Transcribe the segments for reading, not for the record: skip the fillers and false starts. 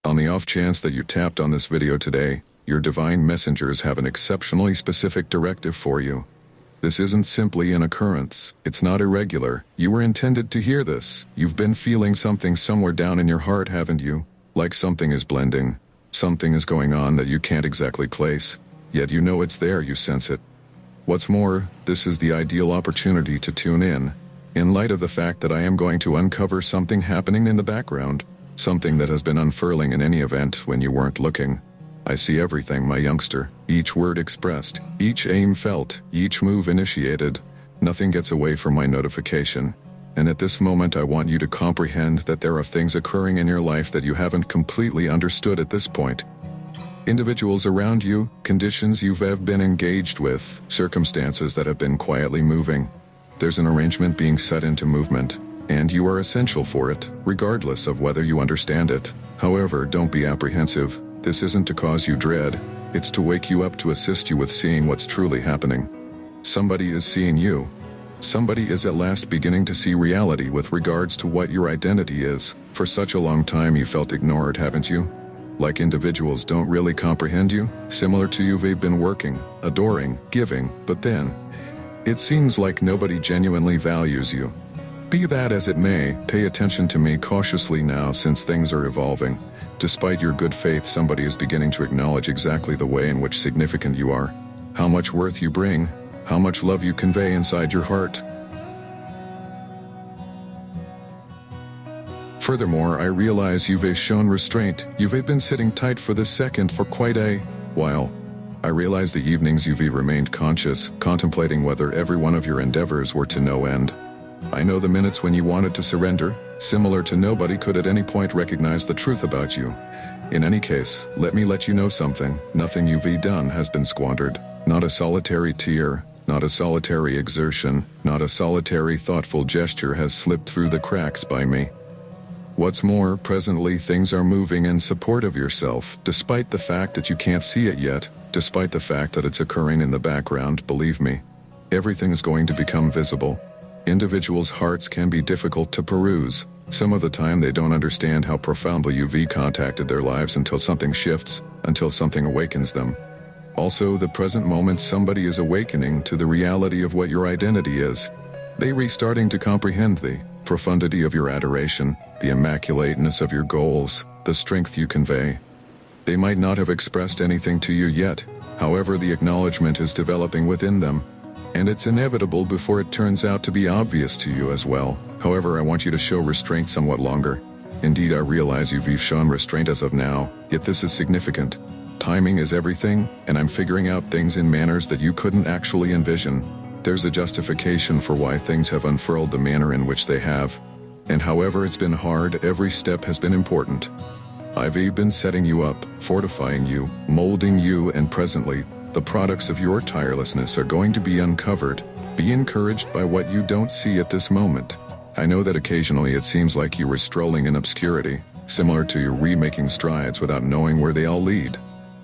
On the off chance that you tapped on this video today, your divine messengers have an exceptionally specific directive for you. This isn't simply an occurrence. It's not irregular. You were intended to hear this. You've been feeling something somewhere down in your heart, haven't you? Like something is blending. Something is going on that you can't exactly place. Yet you know it's there, you sense it. What's more, this is the ideal opportunity to tune in light of the fact that I am going to uncover something happening in the background. Something that has been unfurling in any event when you weren't looking. I see everything, my youngster. Each word expressed, each aim felt, each move initiated. Nothing gets away from my notification. And at this moment I want you to comprehend that there are things occurring in your life that you haven't completely understood at this point. Individuals around you, conditions you have been engaged with, circumstances that have been quietly moving. There's an arrangement being set into movement. And you are essential for it, regardless of whether you understand it. However, don't be apprehensive. This isn't to cause you dread. It's to wake you up, to assist you with seeing what's truly happening. Somebody is seeing you. Somebody is at last beginning to see reality with regards to what your identity is. For such a long time you felt ignored, haven't you? Like individuals don't really comprehend you? Similar to you, they've been working, adoring, giving, but then it seems like nobody genuinely values you. Be that as it may, pay attention to me cautiously now, since things are evolving. Despite your good faith, somebody is beginning to acknowledge exactly the way in which significant you are, how much worth you bring, how much love you convey inside your heart. Furthermore, I realize you've shown restraint. You've been sitting tight for this second for quite a while. I realize the evenings you've remained conscious, contemplating whether every one of your endeavors were to no end. I know the minutes when you wanted to surrender, similar to nobody could at any point recognize the truth about you. In any case, let me let you know something. Nothing you've done has been squandered. Not a solitary tear, not a solitary exertion, not a solitary thoughtful gesture has slipped through the cracks by me. What's more, presently things are moving in support of yourself, despite the fact that you can't see it yet, despite the fact that it's occurring in the background. Believe me, everything is going to become visible. Individuals' hearts can be difficult to peruse. Some of the time they don't understand how profoundly you've contacted their lives until something shifts, until something awakens them. Also, the present moment somebody is awakening to the reality of what your identity is. They restarting to comprehend the profundity of your adoration, the immaculateness of your goals, the strength you convey. They might not have expressed anything to you yet, however the acknowledgement is developing within them. And it's inevitable before it turns out to be obvious to you as well. However, I want you to show restraint somewhat longer. Indeed, I realize you've shown restraint as of now, yet this is significant. Timing is everything, and I'm figuring out things in manners that you couldn't actually envision. There's a justification for why things have unfurled the manner in which they have. And however it's been hard, every step has been important. I've been setting you up, fortifying you, molding you, and presently, the products of your tirelessness are going to be uncovered. Be encouraged by what you don't see at this moment. I know that occasionally it seems like you were strolling in obscurity, similar to your remaking strides without knowing where they all lead.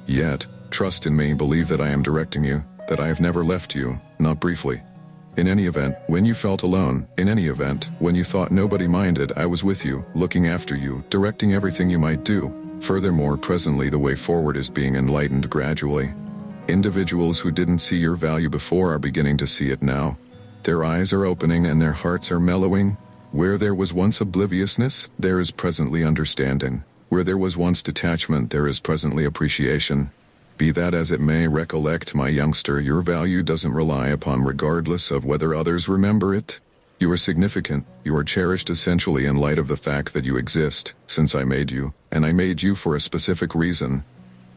Yet, trust in me, believe that I am directing you, that I have never left you, not briefly. In any event, when you felt alone, in any event, when you thought nobody minded, I was with you, looking after you, directing everything you might do. Furthermore, presently the way forward is being enlightened gradually. Individuals who didn't see your value before are beginning to see it now. Their eyes are opening and their hearts are mellowing. Where there was once obliviousness, there is presently understanding. Where there was once detachment, there is presently appreciation. Be that as it may, recollect, my youngster, your value doesn't rely upon regardless of whether others remember it. You are significant, you are cherished essentially in light of the fact that you exist, since I made you, and I made you for a specific reason.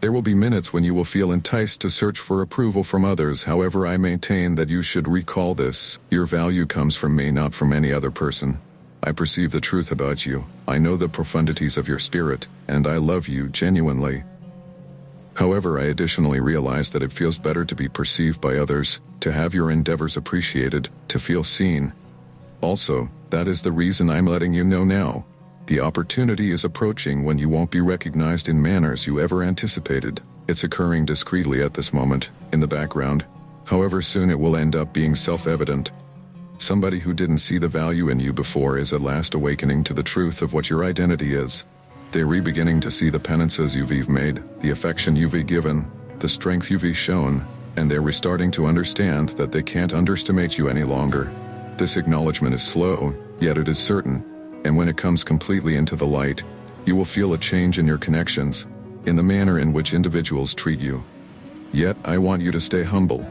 There will be minutes when you will feel enticed to search for approval from others. However, I maintain that you should recall this. Your value comes from me, not from any other person. I perceive the truth about you. I know the profundities of your spirit, and I love you genuinely. However, I additionally realize that it feels better to be perceived by others, to have your endeavors appreciated, to feel seen. Also, that is the reason I'm letting you know now. The opportunity is approaching when you won't be recognized in manners you ever anticipated. It's occurring discreetly at this moment, in the background. However, soon it will end up being self-evident. Somebody who didn't see the value in you before is at last awakening to the truth of what your identity is. They beginning to see the penances you've made, the affection you've given, the strength you've shown, and they're restarting to understand that they can't underestimate you any longer. This acknowledgement is slow, yet it is certain, and when it comes completely into the light, you will feel a change in your connections, in the manner in which individuals treat you. Yet, I want you to stay humble.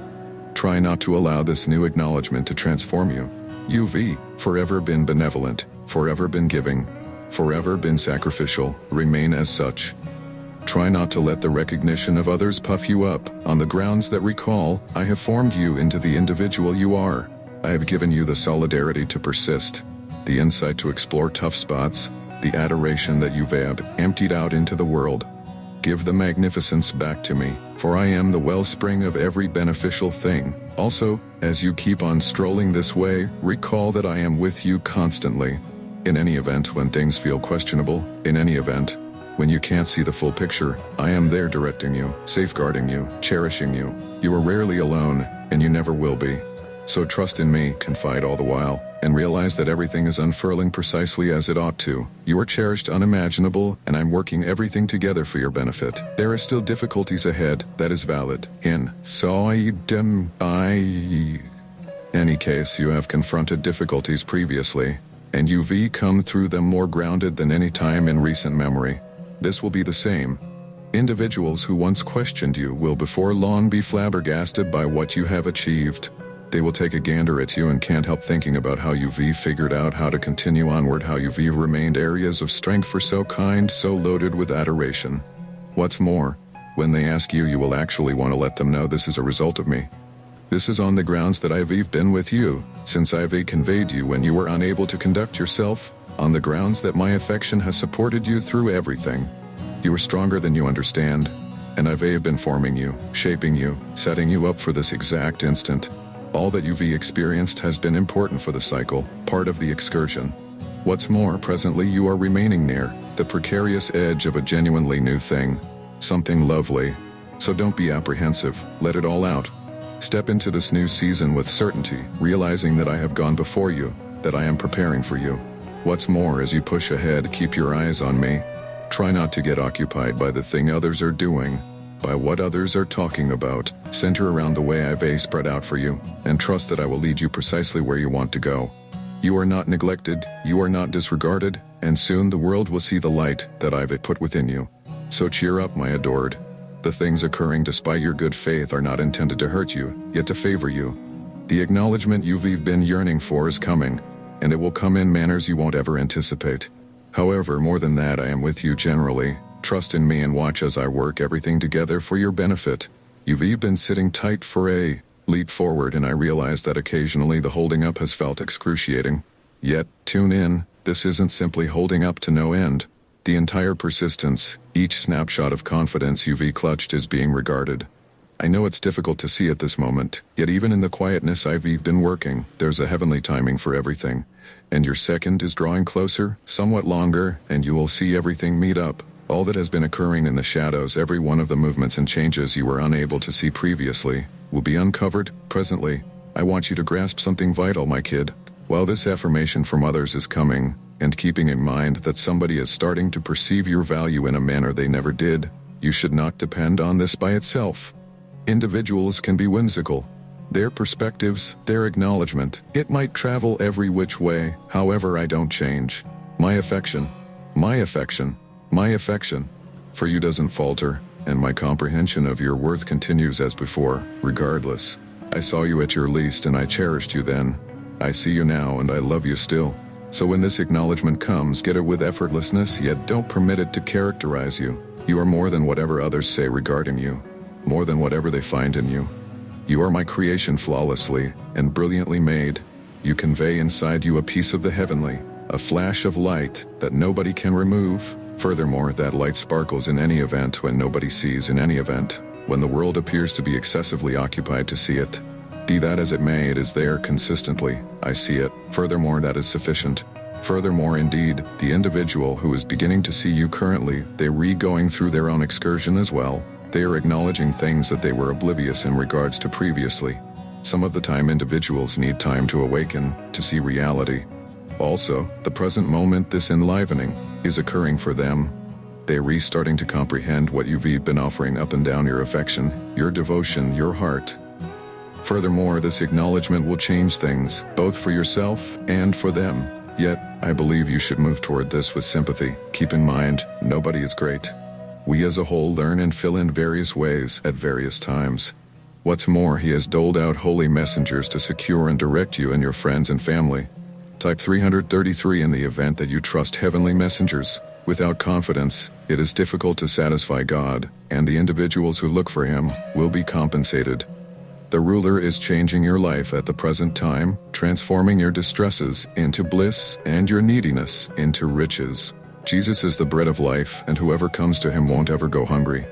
Try not to allow this new acknowledgement to transform you. You've forever been benevolent, forever been giving, forever been sacrificial, remain as such. Try not to let the recognition of others puff you up, on the grounds that recall, I have formed you into the individual you are. I have given you the solidarity to persist, the insight to explore tough spots, the adoration that you've emptied out into the world. Give the magnificence back to me, for I am the wellspring of every beneficial thing. Also, as you keep on strolling this way, recall that I am with you constantly. In any event when things feel questionable, in any event, when you can't see the full picture, I am there directing you, safeguarding you, cherishing you. You are rarely alone, and you never will be. So trust in me, confide all the while, and realize that everything is unfurling precisely as it ought to. You are cherished, unimaginable, and I'm working everything together for your benefit. There are still difficulties ahead, that is valid. In any case, you have confronted difficulties previously, and you've come through them more grounded than any time in recent memory. This will be the same. Individuals who once questioned you will before long be flabbergasted by what you have achieved. They will take a gander at you and can't help thinking about how you've figured out how to continue onward, how you've remained areas of strength for so kind, so loaded with adoration. What's more, when they ask you, you will actually want to let them know this is a result of me. This is on the grounds that I've been with you, since I've conveyed you when you were unable to conduct yourself, on the grounds that my affection has supported you through everything. You are stronger than you understand, and I've been forming you, shaping you, setting you up for this exact instant. All that you've experienced has been important for the cycle, part of the excursion. What's more, presently you are remaining near the precarious edge of a genuinely new thing, something lovely. So don't be apprehensive, let it all out. Step into this new season with certainty, realizing that I have gone before you, that I am preparing for you. What's more, as you push ahead, keep your eyes on me. Try not to get occupied by the thing others are doing, by what others are talking about. Center around the way I've spread out for you, and trust that I will lead you precisely where you want to go. You are not neglected, you are not disregarded, and soon the world will see the light that I've put within you. So cheer up, my adored. The things occurring despite your good faith are not intended to hurt you, yet to favor you. The acknowledgement you've been yearning for is coming, and it will come in manners you won't ever anticipate. However, more than that, I am with you generally. Trust in me and watch as I work everything together for your benefit. You've been sitting tight for a leap forward, and I realize that occasionally the holding up has felt excruciating. Yet, tune in, this isn't simply holding up to no end. The entire persistence, each snapshot of confidence you've clutched is being regarded. I know it's difficult to see at this moment, yet even in the quietness I've been working, there's a heavenly timing for everything. And your second is drawing closer, somewhat longer, and you will see everything meet up. All that has been occurring in the shadows, every one of the movements and changes you were unable to see previously, will be uncovered. Presently, I want you to grasp something vital, my kid. While this affirmation from others is coming, and keeping in mind that somebody is starting to perceive your value in a manner they never did, you should not depend on this by itself. Individuals can be whimsical. Their perspectives, their acknowledgement, it might travel every which way, however I don't change. My affection for you doesn't falter, and my comprehension of your worth continues as before, regardless. I saw you at your least and I cherished you then. I see you now and I love you still. So when this acknowledgement comes, get it with effortlessness, yet don't permit it to characterize you. You are more than whatever others say regarding you, more than whatever they find in you. You are my creation, flawlessly and brilliantly made. You convey inside you a piece of the heavenly, a flash of light that nobody can remove. Furthermore, that light sparkles in any event when nobody sees, in any event when the world appears to be excessively occupied to see it. Be that as it may, it is there consistently. I see it. Furthermore, that is sufficient. Furthermore, indeed, the individual who is beginning to see you currently, they going through their own excursion as well. They are acknowledging things that they were oblivious in regards to previously. Some of the time individuals need time to awaken, to see reality. Also, the present moment, this enlivening, is occurring for them. They restarting to comprehend what you've been offering up and down your affection, your devotion, your heart. Furthermore, this acknowledgement will change things, both for yourself and for them. Yet, I believe you should move toward this with sympathy. Keep in mind, nobody is great. We as a whole learn and fill in various ways at various times. What's more, he has doled out holy messengers to secure and direct you and your friends and family. Type 333 in the event that you trust heavenly messengers. Without confidence, it is difficult to satisfy God, and the individuals who look for him will be compensated. The ruler is changing your life at the present time, transforming your distresses into bliss and your neediness into riches. Jesus is the bread of life, and whoever comes to him won't ever go hungry.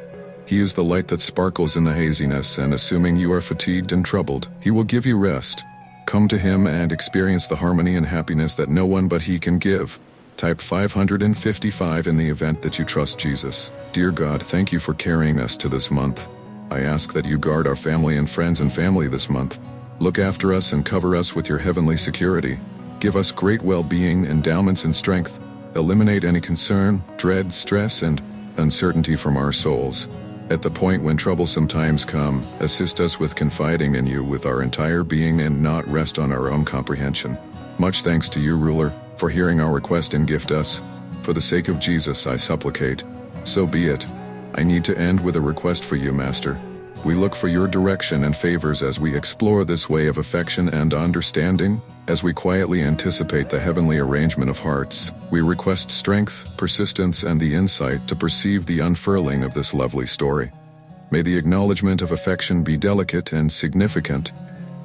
He is the light that sparkles in the haziness, and assuming you are fatigued and troubled, he will give you rest. Come to him and experience the harmony and happiness that no one but he can give. Type 555 in the event that you trust Jesus. Dear God, thank you for carrying us to this month. I ask that you guard our family and friends and family this month. Look after us and cover us with your heavenly security. Give us great well-being, endowments, and strength. Eliminate any concern, dread, stress, and uncertainty from our souls. At the point when troublesome times come, assist us with confiding in you with our entire being and not rest on our own comprehension. Much thanks to you, ruler, for hearing our request and gift us. For the sake of Jesus, I supplicate. So be it. I need to end with a request for you, Master. We look for your direction and favors as we explore this way of affection and understanding. As we quietly anticipate the heavenly arrangement of hearts, we request strength, persistence, and the insight to perceive the unfurling of this lovely story. May the acknowledgement of affection be delicate and significant,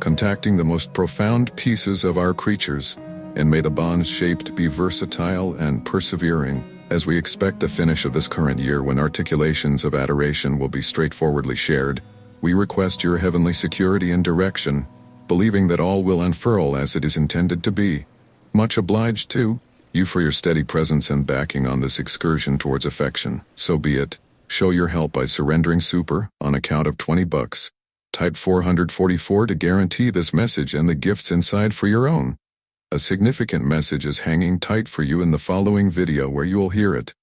contacting the most profound pieces of our creatures, and may the bonds shaped be versatile and persevering, as we expect the finish of this current year when articulations of adoration will be straightforwardly shared. We request your heavenly security and direction, believing that all will unfurl as it is intended to be. Much obliged to you for your steady presence and backing on this excursion towards affection. So be it. Show your help by surrendering super on account of $20. Type 444 to guarantee this message and the gifts inside for your own. A significant message is hanging tight for you in the following video where you will hear it.